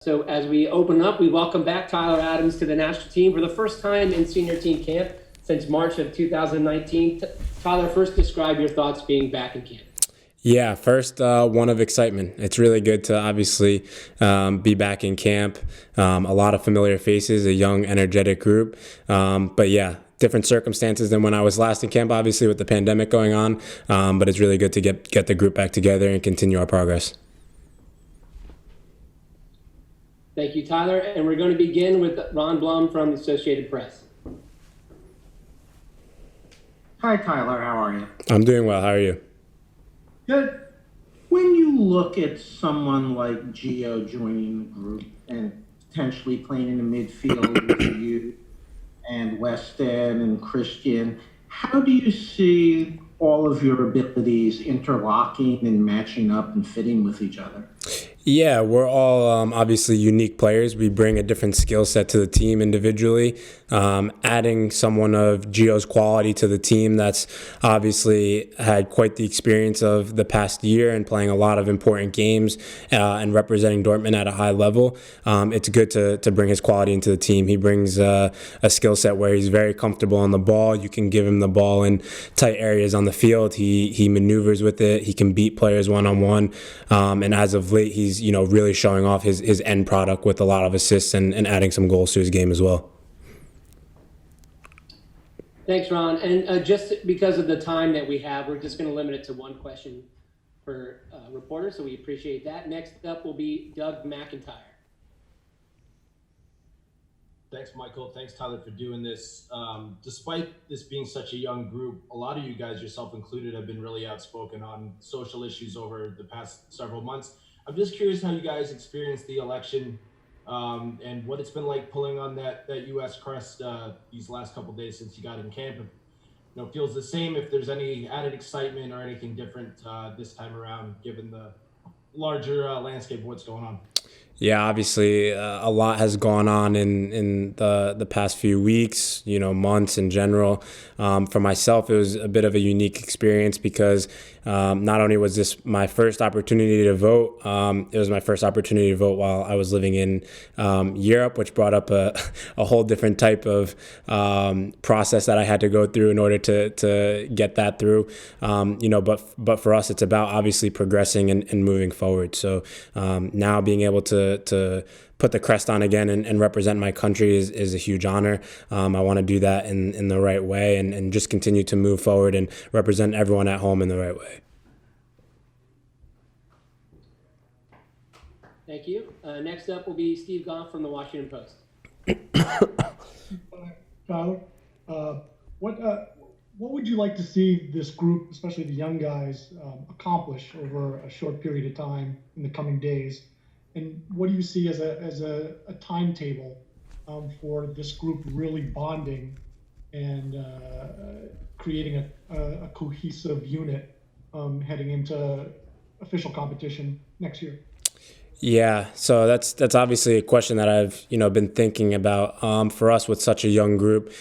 So as we open up, we welcome back Tyler Adams to the national team for the first time in senior team camp since March of 2019. Tyler, first describe your thoughts being back in camp. Yeah, first one of excitement. It's really good to obviously be back in camp. A lot of familiar faces, a young, energetic group. But yeah, different circumstances than when I was last in camp, obviously with the pandemic going on. But it's really good to get the group back together and continue our progress. Thank you, Tyler. And we're going to begin with Ron Blum from the Associated Press. Hi, Tyler. How are you? I'm doing well. How are you? Good. When you look at someone like Gio joining the group and potentially playing in the midfield with you and Weston and Christian, how do you see all of your abilities interlocking and matching up and fitting with each other? Yeah, we're all obviously unique players. We bring a different skill set to the team individually. Adding someone of Gio's quality to the team that's obviously had quite the experience of the past year and playing a lot of important games and representing Dortmund at a high level. It's good to bring his quality into the team. He brings a skill set where he's very comfortable on the ball. You can give him the ball in tight areas on the field. He maneuvers with it. He can beat players one-on-one. And as of late, he's really showing off his end product with a lot of assists and adding some goals to his game as well. Thanks, Ron. And just because of the time that we have, we're just going to limit it to one question per reporter, so we appreciate that. Next up will be Doug McIntyre. Thanks, Michael. Thanks, Tyler, for doing this. Despite this being such a young group, a lot of you guys, yourself included, have been really outspoken on social issues over the past several months. I'm just curious how you guys experienced the election and what it's been like pulling on that U.S. crest these last couple of days since you got in camp. If, feels the same, if there's any added excitement or anything different this time around, given the larger landscape of what's going on. Yeah, obviously a lot has gone on in the past few weeks, months in general. For myself, it was a bit of a unique experience because not only was this my first opportunity to vote, it was my first opportunity to vote while I was living in Europe, which brought up a whole different type of process that I had to go through in order to get that through. But for us, it's about obviously progressing and moving forward. So now being able to put the crest on again and represent my country is a huge honor. I want to do that in the right way and just continue to move forward and represent everyone at home in the right way. Thank you. Next up will be Steve Goff from the Washington Post. Tyler, what would you like to see this group, especially the young guys, accomplish over a short period of time in the coming days? And what do you see as a timetable for this group really bonding and creating a cohesive unit heading into official competition next year? Yeah, so that's obviously a question that I've been thinking about. For us, with such a young group,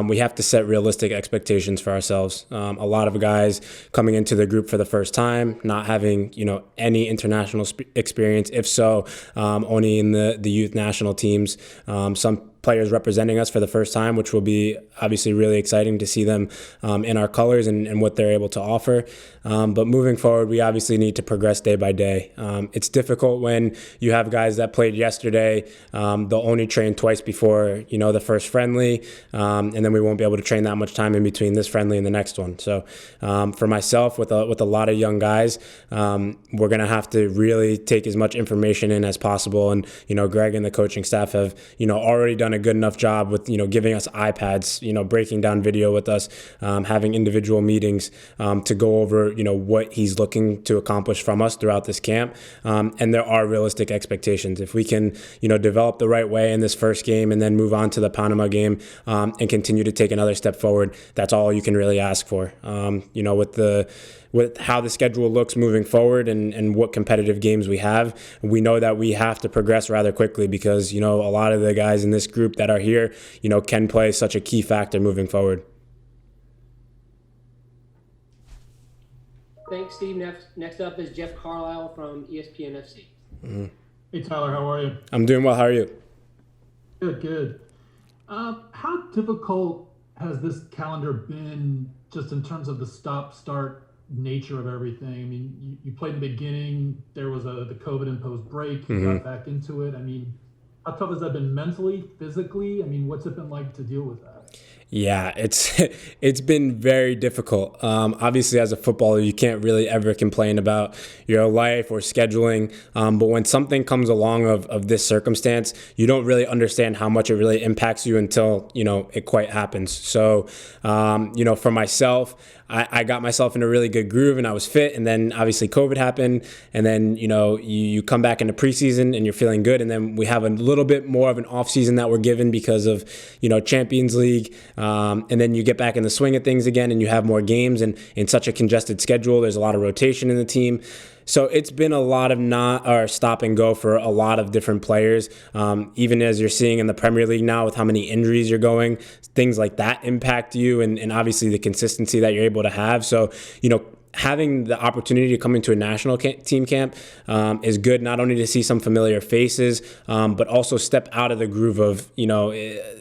we have to set realistic expectations for ourselves. A lot of guys coming into the group for the first time, not having any international experience. If so, only in the youth national teams. Some players representing us for the first time, which will be obviously really exciting to see them in our colors and what they're able to offer. But moving forward, we obviously need to progress day by day. It's difficult when you have guys that played yesterday. They'll only train twice before the first friendly, and then we won't be able to train that much time in between this friendly and the next one. So for myself, with a lot of young guys, we're gonna have to really take as much information in as possible. And Greg and the coaching staff have already done a good enough job with giving us iPads, breaking down video with us, having individual meetings to go over what he's looking to accomplish from us throughout this camp. And there are realistic expectations. If we can develop the right way in this first game and then move on to the Panama game and continue to take another step forward, that's all you can really ask for. With how the schedule looks moving forward and what competitive games we have, we know that we have to progress rather quickly because, a lot of the guys in this group that are here, can play such a key factor moving forward. Thanks, Steve. Next up is Jeff Carlisle from ESPN FC. Mm-hmm. Hey Tyler, how are you? I'm doing well. How are you? Good, good. How difficult has this calendar been just in terms of the stop-start nature of everything? I mean, you played in the beginning, there was the COVID-imposed break, you got back into it. I mean, how tough has that been mentally, physically? I mean, what's it been like to deal with that? Yeah, it's it's been very difficult. Obviously, as a footballer, you can't really ever complain about your life or scheduling. But when something comes along of this circumstance, you don't really understand how much it really impacts you until it quite happens. So, for myself, I got myself in a really good groove and I was fit. And then obviously COVID happened. And then, you come back into preseason and you're feeling good. And then we have a little bit more of an off season that we're given because of, Champions League. And then you get back in the swing of things again and you have more games and in such a congested schedule, there's a lot of rotation in the team. So it's been a lot of stop and go for a lot of different players. Even as you're seeing in the Premier League now with how many injuries you're going, things like that impact you and obviously the consistency that you're able to have. So, having the opportunity to come into a national team camp is good, not only to see some familiar faces, but also step out of the groove of,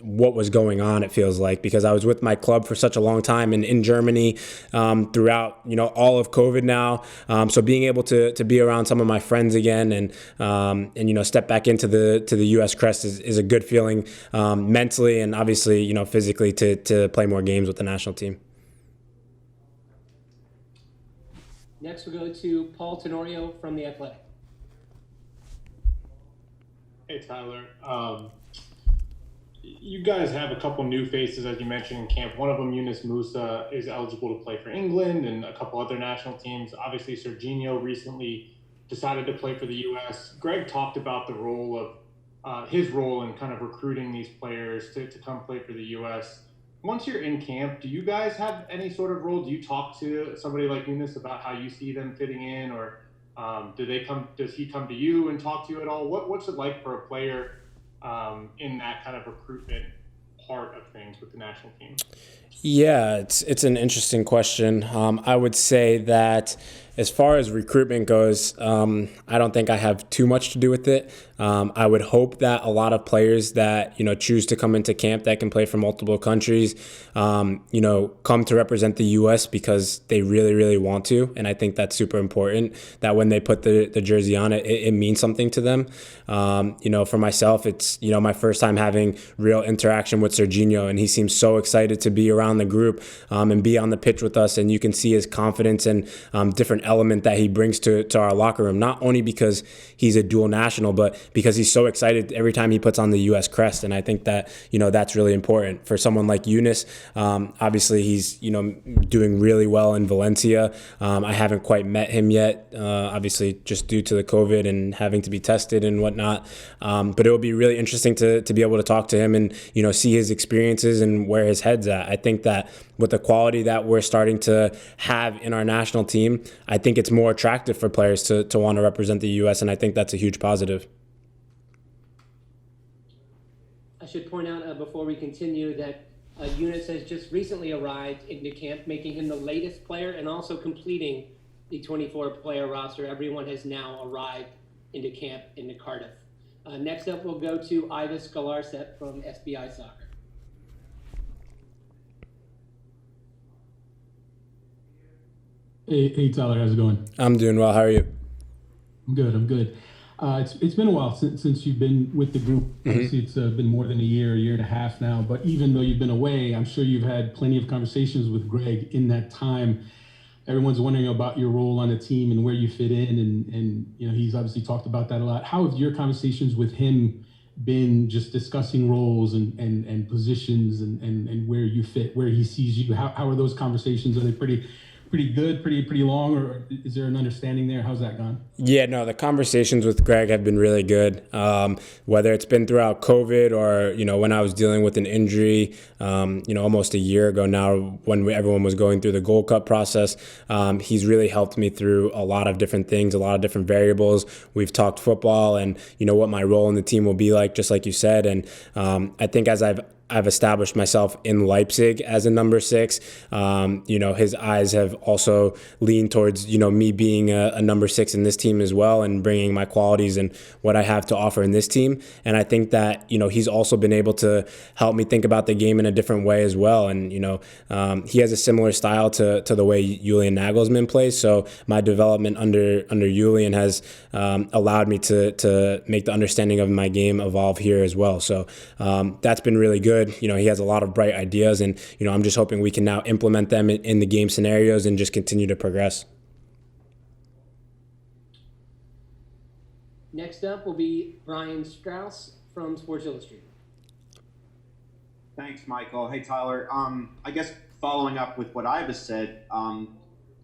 what was going on, it feels like, because I was with my club for such a long time and in Germany throughout, all of COVID now. So being able to be around some of my friends again and step back into the US crest is a good feeling mentally and obviously, physically to play more games with the national team. Next, we'll go to Paul Tenorio from The Athletic. Hey, Tyler. You guys have a couple new faces, as you mentioned, in camp. One of them, Yunus Musa, is eligible to play for England and a couple other national teams. Obviously, Serginho recently decided to play for the U.S. Greg talked about the role of his role in kind of recruiting these players to come play for the U.S. Once you're in camp, do you guys have any sort of role? Do you talk to somebody like Yunus about how you see them fitting in, or does he come to you and talk to you at all? What's it like for a player in that kind of recruitment part of things with the national team? Yeah, it's an interesting question. I would say that as far as recruitment goes, I don't think I have too much to do with it. I would hope that a lot of players that, choose to come into camp that can play for multiple countries, come to represent the U.S. because they really, really want to. And I think that's super important that when they put the jersey on, it means something to them. For myself, it's, my first time having real interaction with Serginho, and he seems so excited to be around the group and be on the pitch with us. And you can see his confidence and different element that he brings to our locker room, not only because he's a dual national, but because he's so excited every time he puts on the U.S. crest. And I think that, that's really important for someone like Yunus. Obviously, he's, doing really well in Valencia. I haven't quite met him yet, obviously, just due to the COVID and having to be tested and whatnot. But it will be really interesting to be able to talk to him and, see his experiences and where his head's at. I think that with the quality that we're starting to have in our national team, I think it's more attractive for players to want to represent the U.S., and I think that's a huge positive. I should point out before we continue that Yunus has just recently arrived into camp, making him the latest player and also completing the 24-player roster. Everyone has now arrived into camp into Cardiff. Next up, we'll go to Ivis Galarset from SBI Soccer. Hey Tyler, how's it going? I'm doing well. How are you? I'm good. It's been a while since you've been with the group. Obviously, it's been more than a year and a half now. But even though you've been away, I'm sure you've had plenty of conversations with Greg in that time. Everyone's wondering about your role on the team and where you fit in, and he's obviously talked about that a lot. How have your conversations with him been, just discussing roles and positions and where you fit, where he sees you? How are those conversations? Are they pretty good, pretty long, or is there an understanding there? How's that gone? Yeah, no, the conversations with Greg have been really good. Whether it's been throughout COVID or, when I was dealing with an injury, almost a year ago now when everyone was going through the Gold Cup process, he's really helped me through a lot of different things, a lot of different variables. We've talked football and, what my role in the team will be like, just like you said. And I think as I've I've established myself in Leipzig as a number 6. His eyes have also leaned towards, me being a number 6 in this team as well, and bringing my qualities and what I have to offer in this team. And I think that, he's also been able to help me think about the game in a different way as well. And, he has a similar style to the way Julian Nagelsmann plays. So my development under Julian has allowed me to make the understanding of my game evolve here as well. So that's been really good. He has a lot of bright ideas, and I'm just hoping we can now implement them in the game scenarios and just continue to progress. Next up will be Brian Strauss from Sports Illustrated. Thanks, Michael. Hey, Tyler. I guess following up with what Iva said,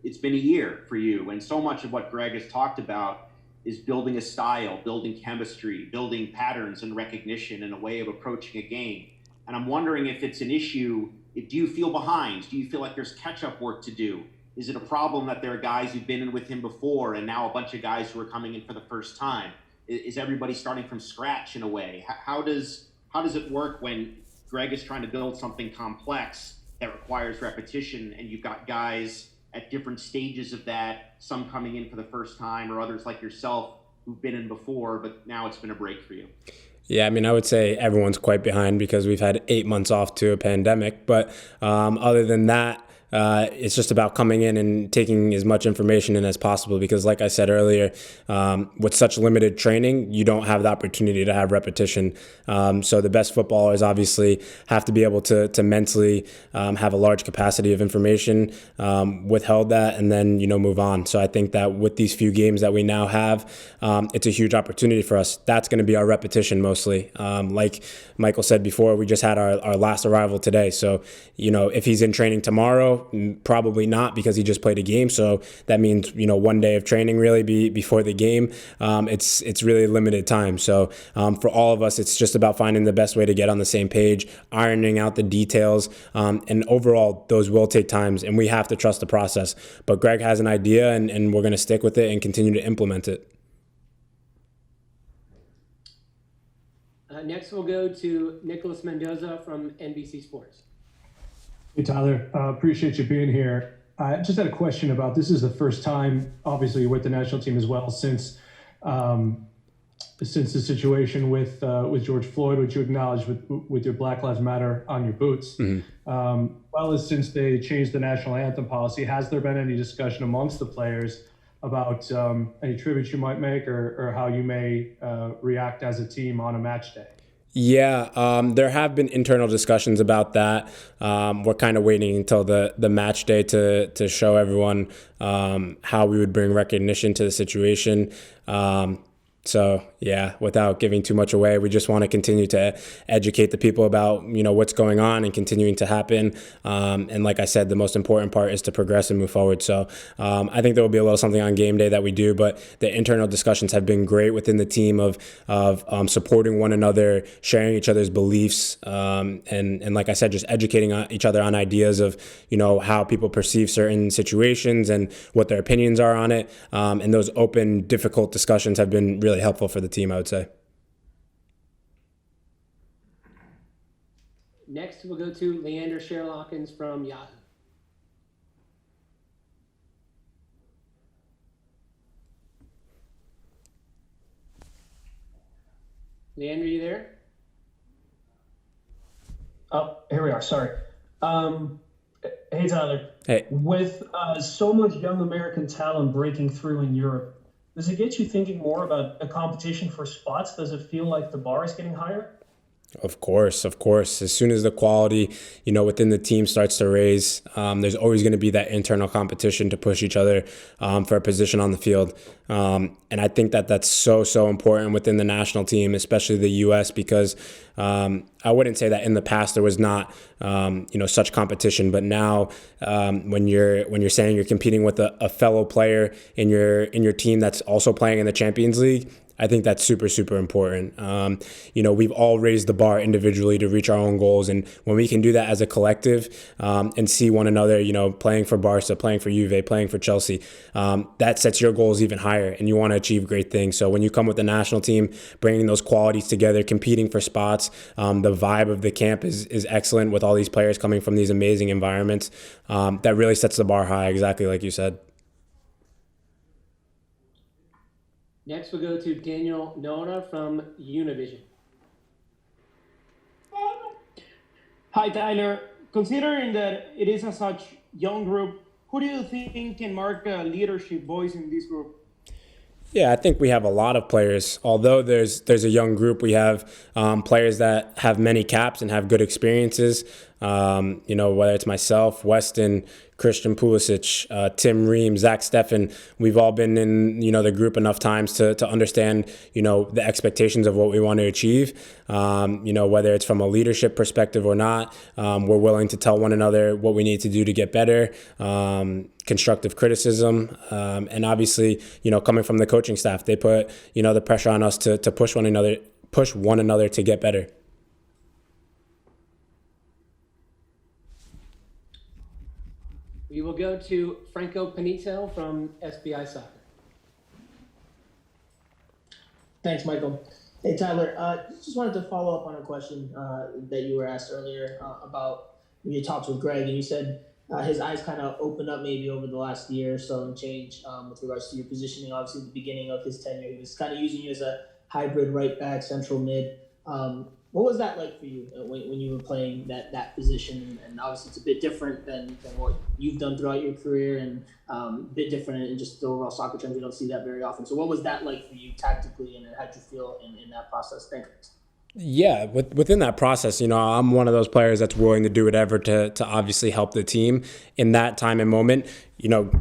it's been a year for you, and so much of what Greg has talked about is building a style, building chemistry, building patterns and recognition and a way of approaching a game. And I'm wondering if it's an issue. Do you feel behind? Do you feel like there's catch-up work to do? Is it a problem that there are guys who've been in with him before and now a bunch of guys who are coming in for the first time? Is everybody starting from scratch in a way? How does it work when Greg is trying to build something complex that requires repetition, and you've got guys at different stages of that, some coming in for the first time or others like yourself who've been in before, but now it's been a break for you? Yeah, I would say everyone's quite behind because we've had 8 months off to a pandemic. But other than that, it's just about coming in and taking as much information in as possible, because like I said earlier, with such limited training, you don't have the opportunity to have repetition. So the best footballers obviously have to be able to mentally have a large capacity of information, withhold that, and then, move on. So I think that with these few games that we now have, it's a huge opportunity for us. That's going to be our repetition mostly. Like Michael said before, we just had our last arrival today. So, if he's in training tomorrow, probably not, because he just played a game. So that means, one day of training really before the game. It's really limited time. So for all of us, it's just about finding the best way to get on the same page, ironing out the details. And overall, those will take times, and we have to trust the process. But Greg has an idea, and we're going to stick with it and continue to implement it. Next, we'll go to Nicholas Mendoza from NBC Sports. Hey, Tyler. Appreciate you being here. I just had a question about, this is the first time, obviously, with the national team as well, since the situation with George Floyd, which you acknowledged with your Black Lives Matter on your boots. Mm-hmm. Well as since they changed the national anthem policy, has there been any discussion amongst the players about any tributes you might make or how you may react as a team on a match day? Yeah, there have been internal discussions about that. We're kind of waiting until the match day to show everyone how we would bring recognition to the situation. So yeah, without giving too much away, we just want to continue to educate the people about, what's going on and continuing to happen. And like I said, the most important part is to progress and move forward. So I think there will be a little something on game day that we do, but the internal discussions have been great within the team of supporting one another, sharing each other's beliefs, and like I said, just educating each other on ideas of, how people perceive certain situations and what their opinions are on it. And those open, difficult discussions have been really helpful for the team, I would say. Next, we'll go to Leander Sherlockins from Yahoo. Leander, you there? Oh, here we are. Sorry. Hey, Tyler. Hey. With so much young American talent breaking through in Europe, does it get you thinking more about a competition for spots? Does it feel like the bar is getting higher? Of course. As soon as the quality, within the team starts to raise, there's always going to be that internal competition to push each other for a position on the field. And I think that that's so important within the national team, especially the U.S., because I wouldn't say that in the past there was not, such competition. But now, when you're saying you're competing with a fellow player in your team that's also playing in the Champions League, I think that's super, super important. We've all raised the bar individually to reach our own goals. And when we can do that as a collective and see one another, playing for Barca, playing for Juve, playing for Chelsea, that sets your goals even higher and you want to achieve great things. So when you come with the national team, bringing those qualities together, competing for spots, the vibe of the camp is excellent with all these players coming from these amazing environments. That really sets the bar high, exactly like you said. Next, we'll go to Daniel Nora from Univision. Hi, Tyler. Considering that it is a such young group, who do you think can mark a leadership voice in this group? Yeah, I think we have a lot of players. Although there's a young group, we have players that have many caps and have good experiences. Whether it's myself, Weston, Christian Pulisic, Tim Ream, Zach Steffen, we've all been in, the group enough times to understand, the expectations of what we want to achieve. Whether it's from a leadership perspective or not, we're willing to tell one another what we need to do to get better, constructive criticism. And obviously, coming from the coaching staff, they put, the pressure on us to push one another to get better. We will go to Franco Panito from SBI Soccer. Thanks, Michael. Hey, Tyler, just wanted to follow up on a question that you were asked earlier about your talks with Greg, and you said his eyes kind of opened up maybe over the last year or so and change with regards to your positioning. Obviously, at the beginning of his tenure, he was kind of using you as a hybrid right back, central mid. What was that like for you when you were playing that position? And obviously, it's a bit different than what you've done throughout your career, and a bit different in just the overall soccer trends. We don't see that very often. So what was that like for you tactically, and how did you feel in that process? Thanks. Yeah, within that process, I'm one of those players that's willing to do whatever to obviously help the team in that time and moment.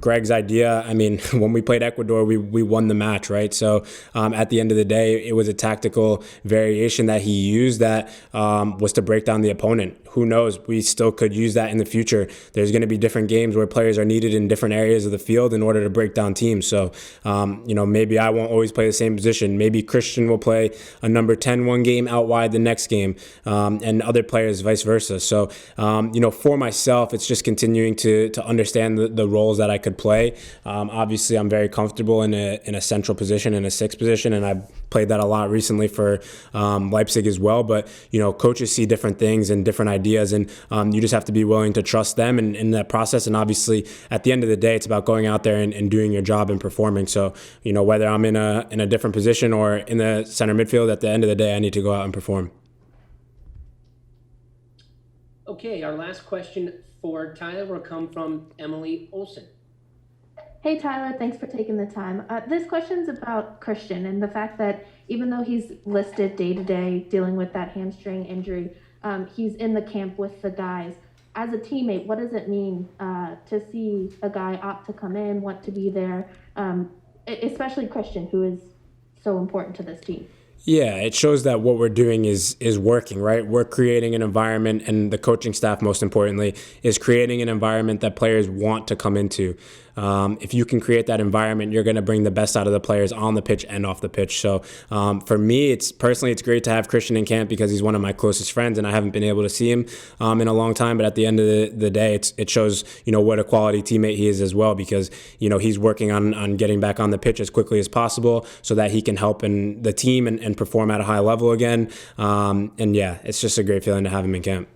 Greg's idea, when we played Ecuador, we won the match, right? So at the end of the day, it was a tactical variation that he used that was to break down the opponent. Who knows? We still could use that in the future. There's going to be different games where players are needed in different areas of the field in order to break down teams. So, maybe I won't always play the same position. Maybe Christian will play a number 10 one game out wide the next game, and other players vice versa. So, for myself, it's just continuing to understand the roles that I could play. Obviously, I'm very comfortable in a central position, in a sixth position, and I've played that a lot recently for Leipzig as well. But, coaches see different things and different ideas, and you just have to be willing to trust them in that process. And obviously, at the end of the day, it's about going out there and doing your job and performing. So, whether I'm in a different position or in the center midfield, at the end of the day, I need to go out and perform. Okay, our last question for Tyler will come from Emily Olsen. Hey, Tyler, thanks for taking the time. This question's about Christian and the fact that even though he's listed day-to-day dealing with that hamstring injury, he's in the camp with the guys. As a teammate, what does it mean to see a guy opt to come in, want to be there, especially Christian, who is so important to this team? Yeah, it shows that what we're doing is working, right? We're creating an environment, and the coaching staff, most importantly, is creating an environment that players want to come into. If you can create that environment, you're going to bring the best out of the players on the pitch and off the pitch. So for me, it's great to have Christian in camp because he's one of my closest friends, and I haven't been able to see him in a long time. But at the end of the day, it shows what a quality teammate he is as well, because he's working on getting back on the pitch as quickly as possible so that he can help in the team and perform at a high level again. And yeah, it's just a great feeling to have him in camp.